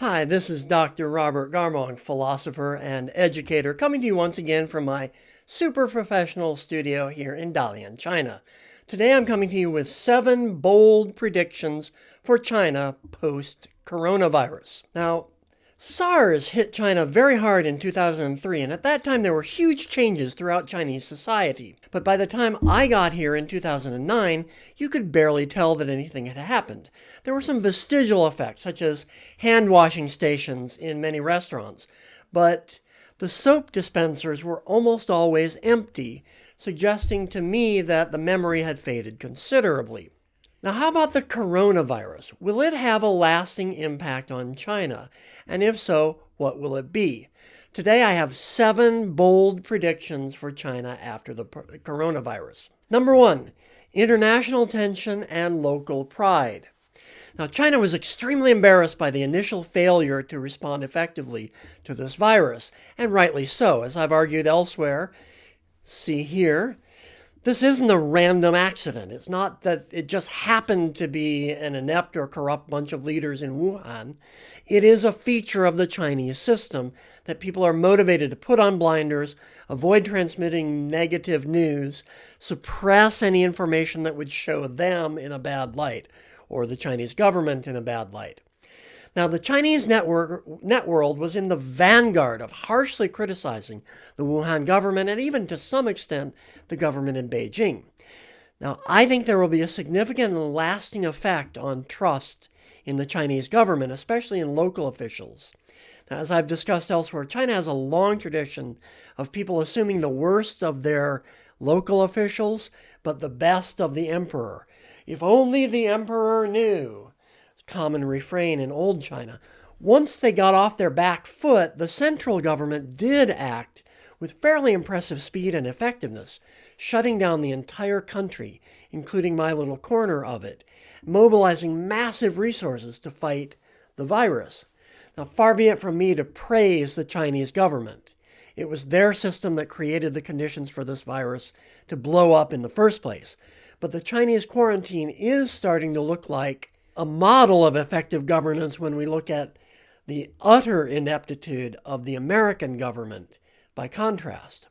Hi, this is Dr. Robert Garmong, philosopher and educator, coming to you once again from my super professional studio here in Dalian, China. Today I'm coming to you with 7 bold predictions for China post-coronavirus. Now, SARS hit China very hard in 2003, and at that time there were huge changes throughout Chinese society. But by the time I got here in 2009, you could barely tell that anything had happened. There were some vestigial effects, such as hand washing stations in many restaurants, but the soap dispensers were almost always empty, suggesting to me that the memory had faded considerably. Now, how about the coronavirus? Will it have a lasting impact on China? And if so, what will it be? Today, I have 7 bold predictions for China after the coronavirus. Number 1, international tension and local pride. Now, China was extremely embarrassed by the initial failure to respond effectively to this virus, and rightly so. As I've argued elsewhere, see here, this isn't a random accident. It's not that it just happened to be an inept or corrupt bunch of leaders in Wuhan. It is a feature of the Chinese system that people are motivated to put on blinders, avoid transmitting negative news, suppress any information that would show them in a bad light, or the Chinese government in a bad light. Now, the Chinese net world was in the vanguard of harshly criticizing the Wuhan government and even to some extent the government in Beijing. Now, I think there will be a significant and lasting effect on trust in the Chinese government, especially in local officials. Now, as I've discussed elsewhere, China has a long tradition of people assuming the worst of their local officials, but the best of the emperor. If only the emperor knew. Common refrain in old China. Once they got off their back foot, the central government did act with fairly impressive speed and effectiveness, shutting down the entire country, including my little corner of it, mobilizing massive resources to fight the virus. Now, far be it from me to praise the Chinese government. It was their system that created the conditions for this virus to blow up in the first place. But the Chinese quarantine is starting to look like a model of effective governance when we look at the utter ineptitude of the American government by contrast.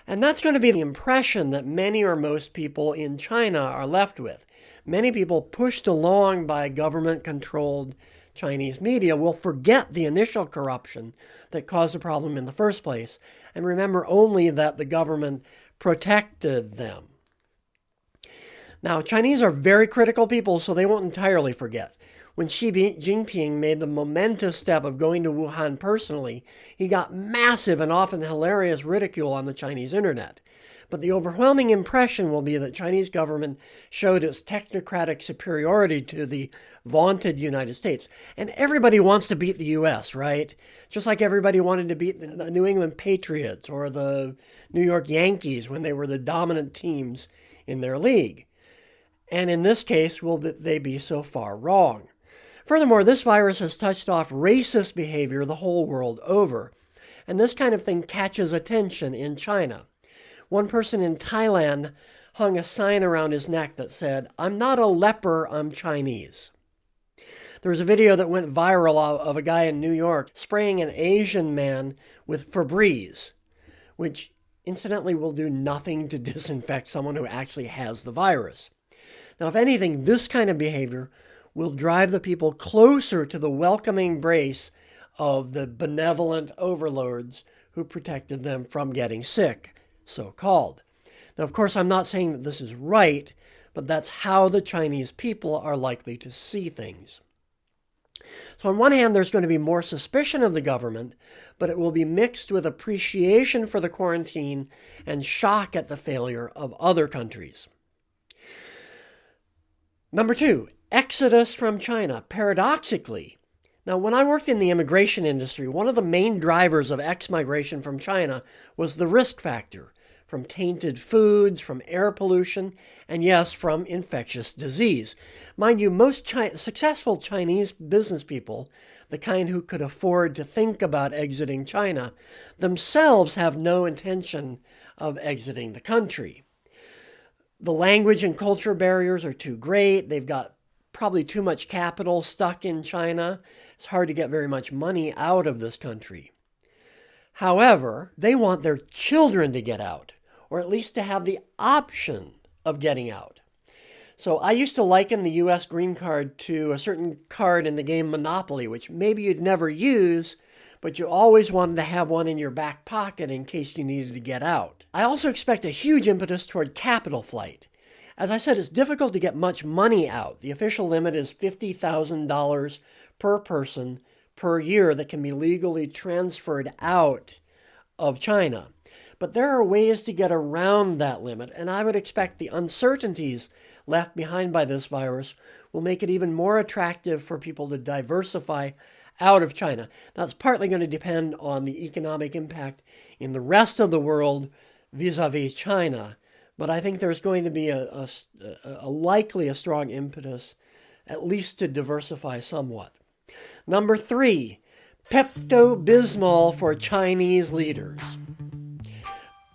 And that's going to be the impression that many or most people in China are left with. Many people pushed along by government-controlled Chinese media will forget the initial corruption that caused the problem in the first place and remember only that the government protected them. Now, Chinese are very critical people, so they won't entirely forget. When Xi Jinping made the momentous step of going to Wuhan personally, he got massive and often hilarious ridicule on the Chinese internet. But the overwhelming impression will be that Chinese government showed its technocratic superiority to the vaunted United States. And everybody wants to beat the U.S., right? Just like everybody wanted to beat the New England Patriots or the New York Yankees when they were the dominant teams in their league. And in this case, will they be so far wrong? Furthermore, this virus has touched off racist behavior the whole world over. And this kind of thing catches attention in China. One person in Thailand hung a sign around his neck that said, "I'm not a leper, I'm Chinese." There was a video that went viral of a guy in New York spraying an Asian man with Febreze, which incidentally will do nothing to disinfect someone who actually has the virus. Now, if anything, this kind of behavior will drive the people closer to the welcoming embrace of the benevolent overlords who protected them from getting sick, so-called. Now, of course, I'm not saying that this is right, but that's how the Chinese people are likely to see things. So on one hand, there's going to be more suspicion of the government, but it will be mixed with appreciation for the quarantine and shock at the failure of other countries. Number 2, exodus from China. Paradoxically, now when I worked in the immigration industry, one of the main drivers of ex-migration from China was the risk factor, from tainted foods, from air pollution, and yes, from infectious disease. Mind you, most successful Chinese business people, the kind who could afford to think about exiting China, themselves have no intention of exiting the country. The language and culture barriers are too great. They've got probably too much capital stuck in China, It's hard to get very much money out of this country. However, they want their children to get out, or at least to have the option of getting out. So I used to liken the U.S. green card to a certain card in the game Monopoly, which maybe you'd never use, but you always wanted to have one in your back pocket in case you needed to get out. I also expect a huge impetus toward capital flight. As I said, it's difficult to get much money out. The official limit is $50,000 per person per year that can be legally transferred out of China. But there are ways to get around that limit, and I would expect the uncertainties left behind by this virus will make it even more attractive for people to diversify out of China. That's partly going to depend on the economic impact in the rest of the world vis-a-vis China, but I think there's going to be likely a strong impetus, at least to diversify somewhat. Number 3, Pepto-Bismol for Chinese leaders.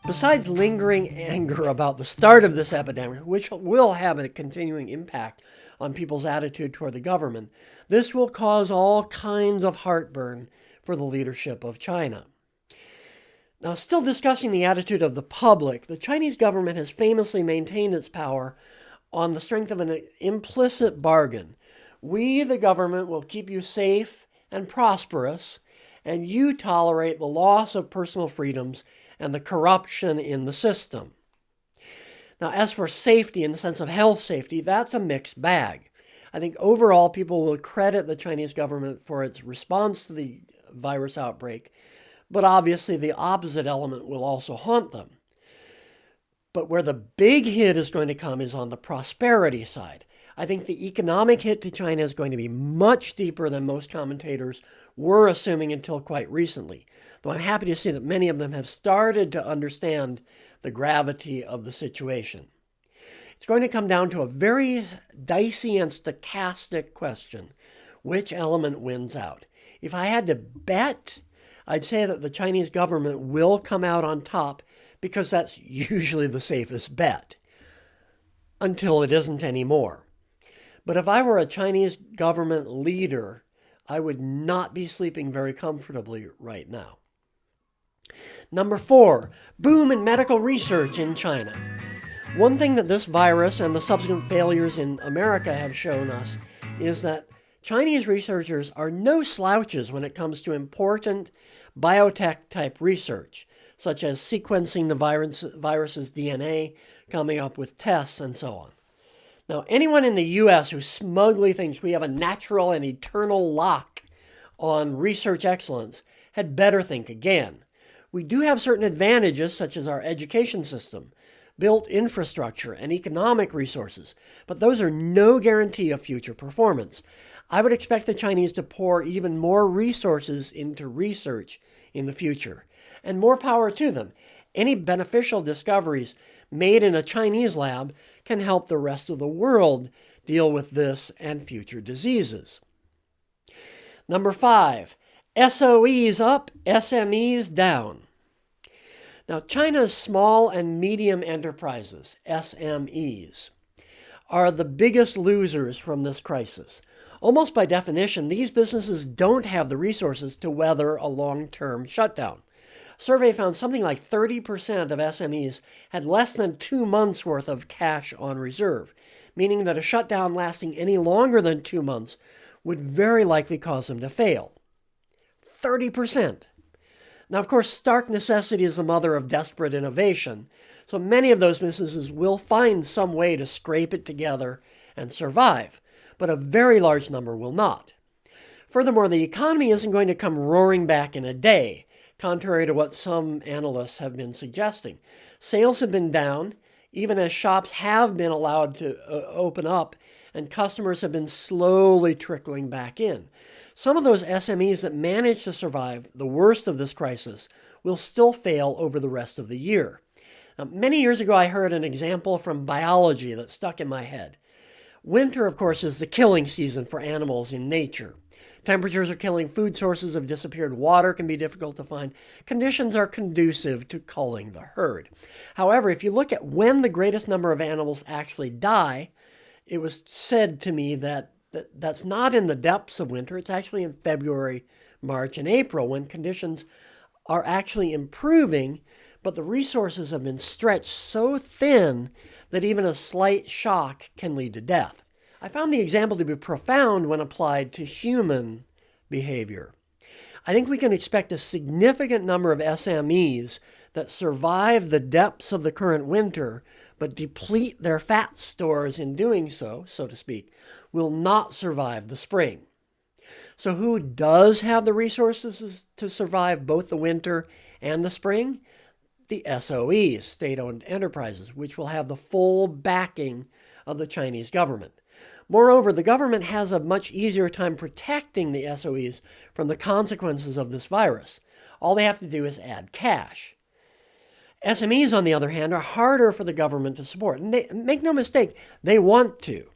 Besides lingering anger about the start of this epidemic, which will have a continuing impact on people's attitude toward the government, this will cause all kinds of heartburn for the leadership of China. Now, still discussing the attitude of the public, the Chinese government has famously maintained its power on the strength of an implicit bargain. We, the government, will keep you safe and prosperous, and you tolerate the loss of personal freedoms and the corruption in the system. Now, as for safety in the sense of health safety, that's a mixed bag. I think overall people will credit the Chinese government for its response to the virus outbreak, but obviously the opposite element will also haunt them. But where the big hit is going to come is on the prosperity side. I think the economic hit to China is going to be much deeper than most commentators were assuming until quite recently, though I'm happy to see that many of them have started to understand the gravity of the situation. It's going to come down to a very dicey and stochastic question: which element wins out? If I had to bet, I'd say that the Chinese government will come out on top because that's usually the safest bet, until it isn't anymore. But if I were a Chinese government leader, I would not be sleeping very comfortably right now. Number 4, boom in medical research in China. One thing that this virus and the subsequent failures in America have shown us is that Chinese researchers are no slouches when it comes to important biotech-type research, such as sequencing the virus's DNA, coming up with tests, and so on. Now, anyone in the U.S. who smugly thinks we have a natural and eternal lock on research excellence had better think again. We do have certain advantages, such as our education system, built infrastructure, and economic resources, but those are no guarantee of future performance. I would expect the Chinese to pour even more resources into research in the future, and more power to them. Any beneficial discoveries made in a Chinese lab can help the rest of the world deal with this and future diseases. Number 5, SOEs up, SMEs down. Now, China's small and medium enterprises, SMEs, are the biggest losers from this crisis. Almost by definition, these businesses don't have the resources to weather a long-term shutdown. A survey found something like 30% of SMEs had less than 2 months' worth of cash on reserve, meaning that a shutdown lasting any longer than 2 months would very likely cause them to fail. 30%. Now, of course, stark necessity is the mother of desperate innovation, so many of those businesses will find some way to scrape it together and survive, but a very large number will not. Furthermore, the economy isn't going to come roaring back in a day, contrary to what some analysts have been suggesting. Sales have been down, even as shops have been allowed to open up, and customers have been slowly trickling back in. Some of those SMEs that managed to survive the worst of this crisis will still fail over the rest of the year. Now, many years ago, I heard an example from biology that stuck in my head. Winter, of course, is the killing season for animals in nature. Temperatures are killing, food sources have disappeared, water can be difficult to find. Conditions are conducive to culling the herd. However, if you look at when the greatest number of animals actually die, it was said to me that That's not in the depths of winter. It's actually in February, March, and April when conditions are actually improving, but the resources have been stretched so thin that even a slight shock can lead to death. I found the example to be profound when applied to human behavior. I think we can expect a significant number of SMEs that survive the depths of the current winter, but deplete their fat stores in doing so, so to speak, will not survive the spring. So who does have the resources to survive both the winter and the spring? The SOEs, state-owned enterprises, which will have the full backing of the Chinese government. Moreover, the government has a much easier time protecting the SOEs from the consequences of this virus. All they have to do is add cash. SMEs, on the other hand, are harder for the government to support. And make no mistake, they want to.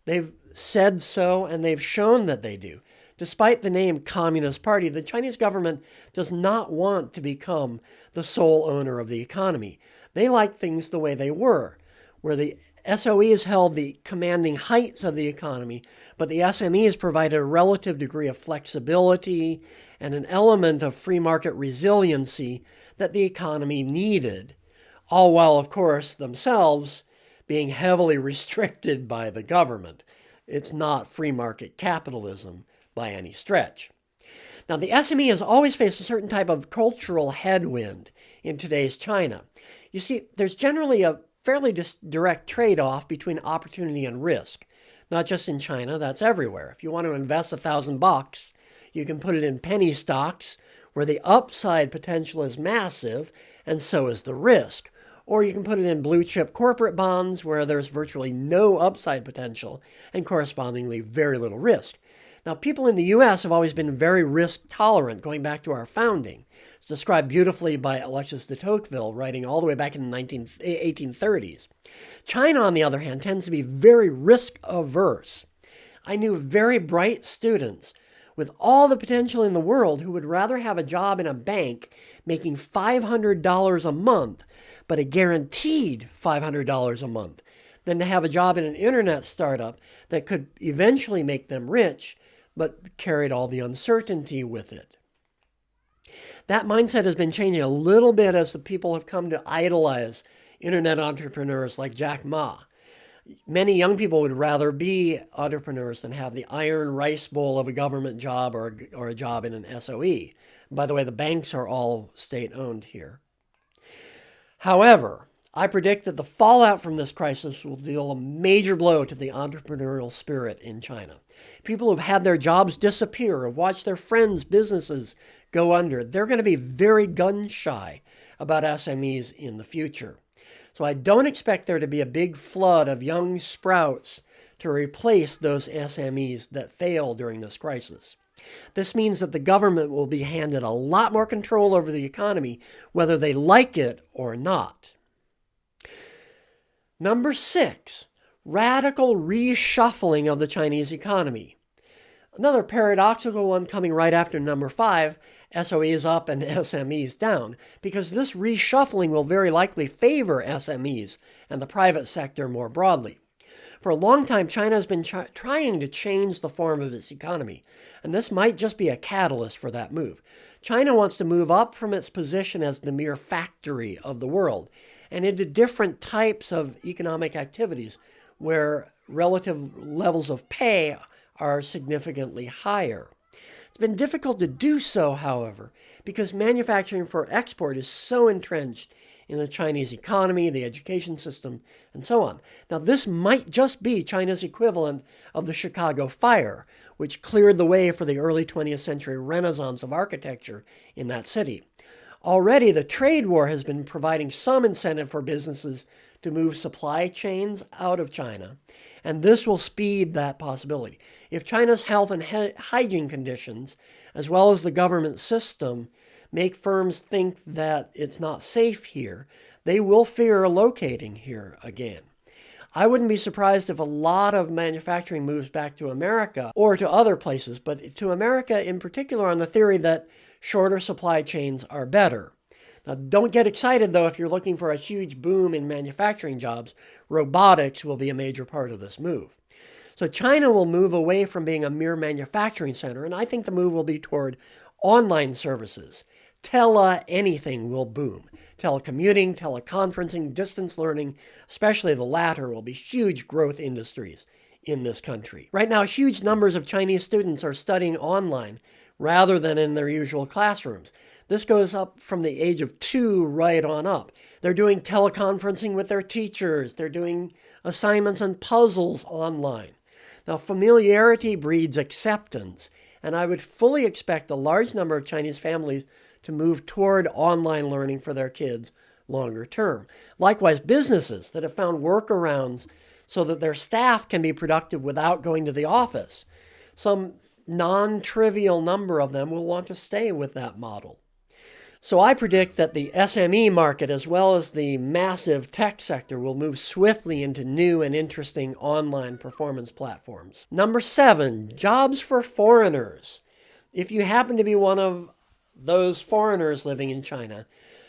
They've said so, and they've shown that they do. Despite the name Communist Party, the Chinese government does not want to become the sole owner of the economy. They like things the way they were, where the SOEs held the commanding heights of the economy, but the SMEs provided a relative degree of flexibility and an element of free market resiliency that the economy needed, all while, of course, themselves being heavily restricted by the government. It's not free market capitalism by any stretch. Now, the SME has always faced a certain type of cultural headwind in today's China. You see, there's generally a fairly direct trade-off between opportunity and risk. Not just in China, that's everywhere. If you want to invest $1,000, you can put it in penny stocks where the upside potential is massive and so is the risk. Or you can put it in blue chip corporate bonds where there's virtually no upside potential and correspondingly very little risk. Now, people in the U.S. have always been very risk tolerant, going back to our founding. It's described beautifully by Alexis de Tocqueville, writing all the way back in the 1830s. China, on the other hand, tends to be very risk averse. I knew very bright students with all the potential in the world who would rather have a job in a bank making $500 a month, but a guaranteed $500 a month, than to have a job in an internet startup that could eventually make them rich, but carried all the uncertainty with it. That mindset has been changing a little bit as the people have come to idolize internet entrepreneurs like Jack Ma. Many young people would rather be entrepreneurs than have the iron rice bowl of a government job or a job in an SOE. By the way, the banks are all state-owned here. However, I predict that the fallout from this crisis will deal a major blow to the entrepreneurial spirit in China. People who've had their jobs disappear, have watched their friends' businesses go under, they're going to be very gun-shy about SMEs in the future. So I don't expect there to be a big flood of young sprouts to replace those SMEs that fail during this crisis. This means that the government will be handed a lot more control over the economy, whether they like it or not. Number 6, radical reshuffling of the Chinese economy. Another paradoxical one coming right after number 5, SOEs up and SMEs down, because this reshuffling will very likely favor SMEs and the private sector more broadly. For a long time, China has been trying to change the form of its economy, and this might just be a catalyst for that move. China wants to move up from its position as the mere factory of the world and into different types of economic activities where relative levels of pay are significantly higher. It's been difficult to do so, however, because manufacturing for export is so entrenched in the Chinese economy, the education system, and so on. Now, this might just be China's equivalent of the Chicago fire, which cleared the way for the early 20th century renaissance of architecture in that city. Already, the trade war has been providing some incentive for businesses to move supply chains out of China, and this will speed that possibility. If China's health and hygiene conditions, as well as the government system, make firms think that it's not safe here, they will fear locating here again. I wouldn't be surprised if a lot of manufacturing moves back to America or to other places, but to America in particular on the theory that shorter supply chains are better. Now, don't get excited, though, if you're looking for a huge boom in manufacturing jobs. Robotics will be a major part of this move. So China will move away from being a mere manufacturing center, and I think the move will be toward online services. Anything will boom. Telecommuting, teleconferencing, distance learning, especially the latter, will be huge growth industries in this country. Right now, huge numbers of Chinese students are studying online rather than in their usual classrooms. This goes up from the age of 2 right on up. They're doing teleconferencing with their teachers. They're doing assignments and puzzles online. Now, familiarity breeds acceptance, and I would fully expect a large number of Chinese families to move toward online learning for their kids longer term. Likewise, businesses that have found workarounds so that their staff can be productive without going to the office. Some non-trivial number of them will want to stay with that model. So I predict that the SME market, as well as the massive tech sector, will move swiftly into new and interesting online performance platforms. Number 7, jobs for foreigners. If you happen to be one of those foreigners living in China,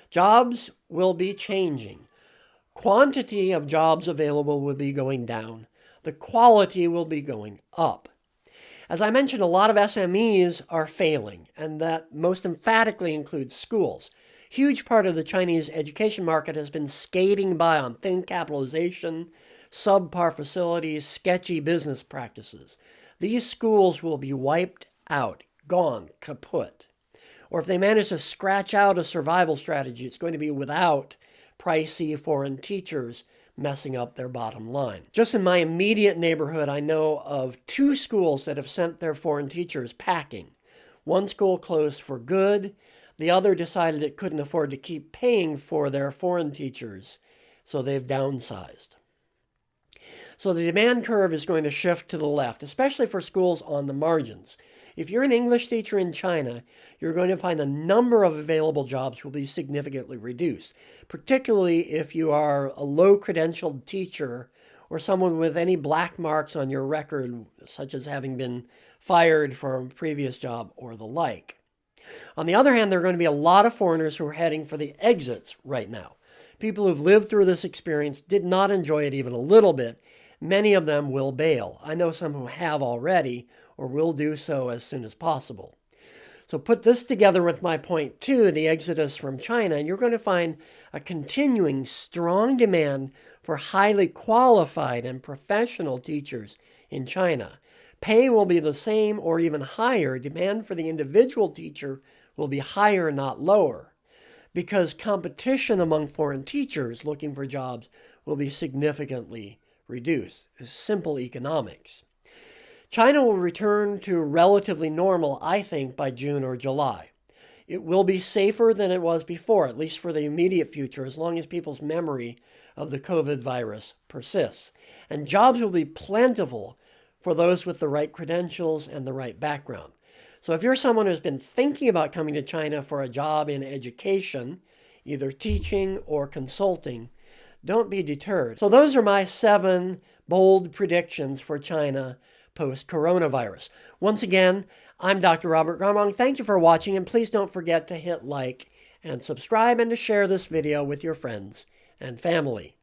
jobs will be changing. Quantity of jobs available will be going down. The quality will be going up. As I mentioned, a lot of SMEs are failing, and that most emphatically includes schools. Huge part of the Chinese education market has been skating by on thin capitalization, subpar facilities, sketchy business practices. These schools will be wiped out, gone, kaput. Or if they manage to scratch out a survival strategy, it's going to be without pricey foreign teachers messing up their bottom line. Just in my immediate neighborhood, I know of 2 schools that have sent their foreign teachers packing. One school closed for good. The other decided it couldn't afford to keep paying for their foreign teachers, so they've downsized. So the demand curve is going to shift to the left, especially for schools on the margins. If you're an English teacher in China, you're going to find the number of available jobs will be significantly reduced, particularly if you are a low-credentialed teacher or someone with any black marks on your record, such as having been fired from a previous job or the like. On the other hand, there are going to be a lot of foreigners who are heading for the exits right now. People who've lived through this experience did not enjoy it even a little bit. Many of them will bail. I know some who have already, or will do so as soon as possible. So put this together with my point 2, the exodus from China, and you're going to find a continuing strong demand for highly qualified and professional teachers in China. Pay will be the same or even higher. Demand for the individual teacher will be higher, not lower, because competition among foreign teachers looking for jobs will be significantly reduced. It's simple economics. China will return to relatively normal, I think, by June or July. It will be safer than it was before, at least for the immediate future, as long as people's memory of the COVID virus persists. And jobs will be plentiful for those with the right credentials and the right background. So if you're someone who's been thinking about coming to China for a job in education, either teaching or consulting, don't be deterred. So those are my 7 bold predictions for China post-coronavirus. Once again, I'm Dr. Robert Garmong. Thank you for watching, and please don't forget to hit like and subscribe and to share this video with your friends and family.